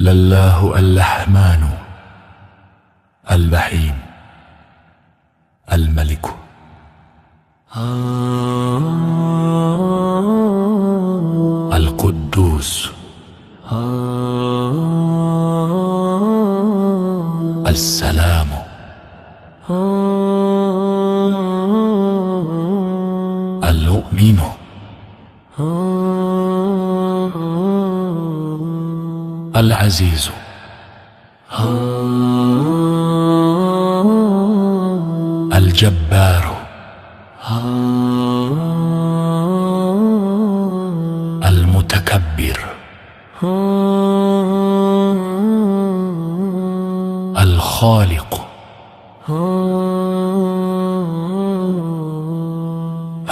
لله اللحمان البحيم الملك. القدوس السلام المؤمن العزيز الجبار المتكبر الخالق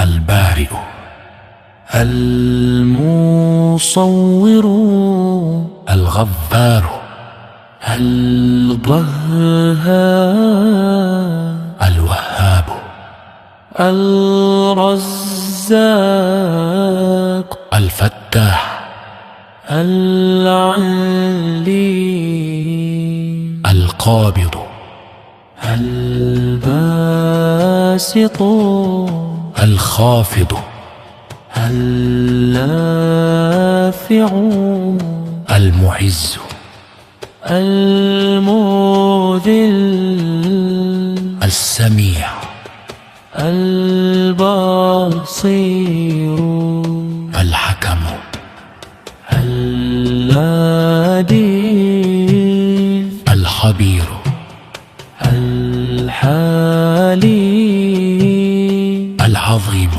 البارئ المصور الغفار الضهار الوهاب الرزاق الفتاح العليم القابض الباسط الخافض النافع المعز المذل السميع البصير الحكم العديل الخبير الحليم العظيم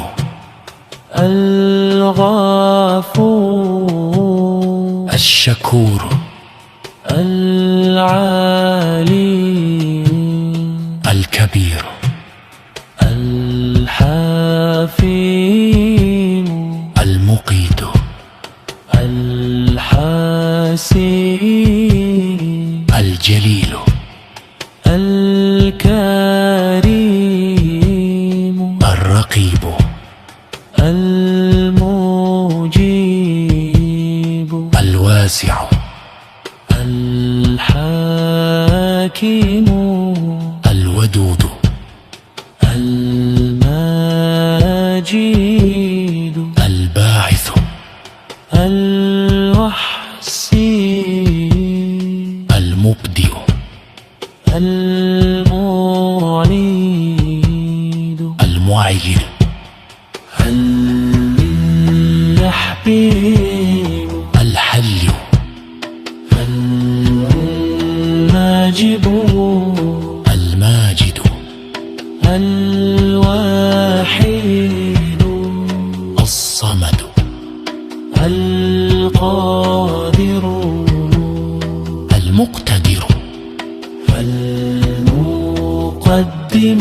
الغفور الشكور العليم الكبير الحفيم المقيت الحسيب الجليل الكريم الرقيب المجيب الواسع الحكيم الودود المجيد الباعث الوحسي المبدئ المعيد المعين الحبيب الحل الماجد الماجد الوحيد الصمد القادر المقتدر المقدم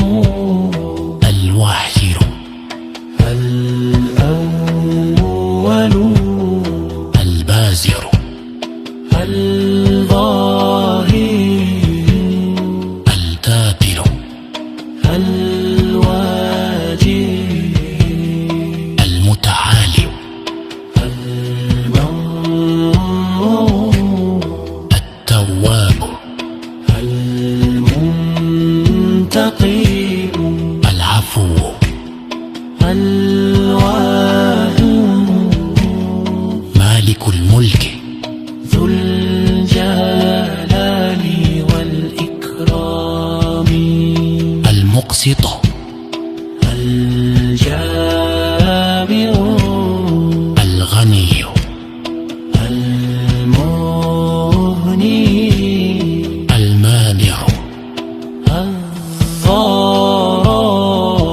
الواحد الأول البازر الظاهر الدابر الواجب المتعالي المنظور التواب المنتقم العفو الواهب مالك الملك ذو الجلال والإكرام المقسط الجابر الغني المغني المانع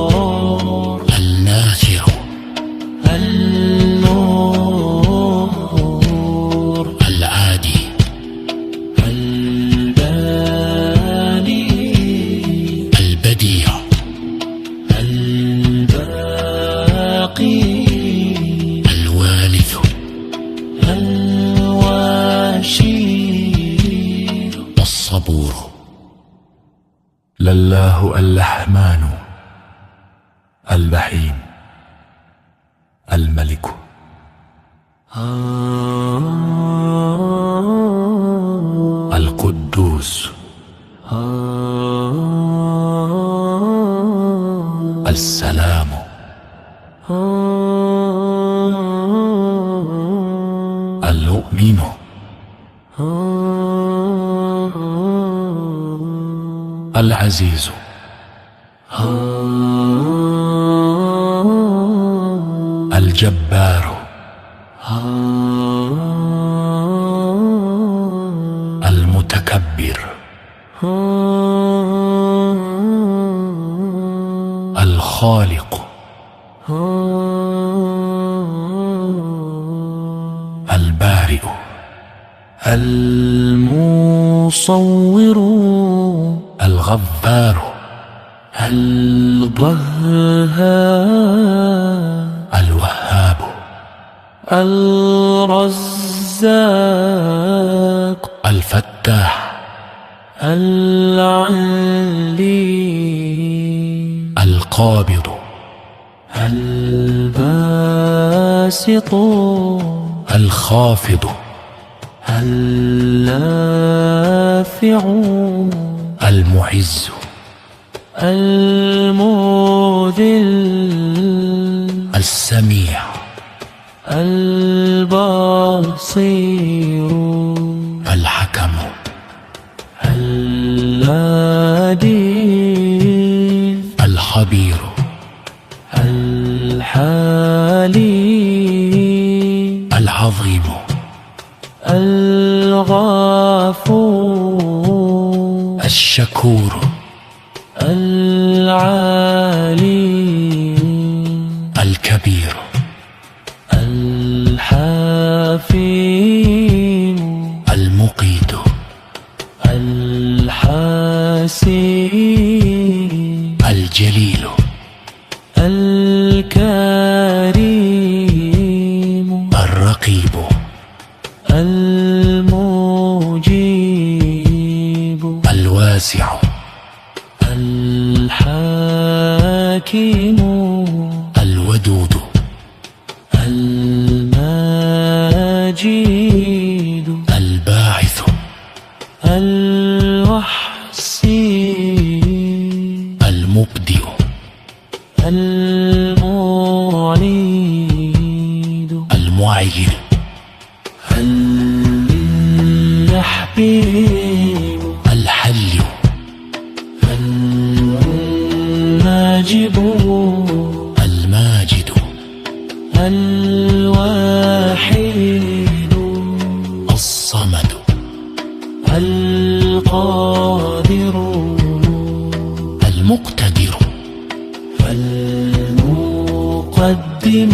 الضار النافع النور العادي الباني البديع الباقي الوالد الواشي الصبور. لله اللحمان البحيم الملك. القدوس السلام المؤمن العزيز الجبار المتكبر الخالق البارئ المصور الغفار القهار الوهاب الرزاق الفتاح العليم القابض الباسط الخافض النافع المعز المذل السميع البصير الحكم العديد الخبير الحليم العظيم الغفور الشكور العليم الكبير الحفيم المقيت الحسيب الجليل الكريم الرقيب المجيب الواسع الحكيم الودود المجيد الباعث الوحسي المبدئ المعيد المعين الحبيب الحل الناجب الماجد الوحيد الصمد القادر المقتدر المقدم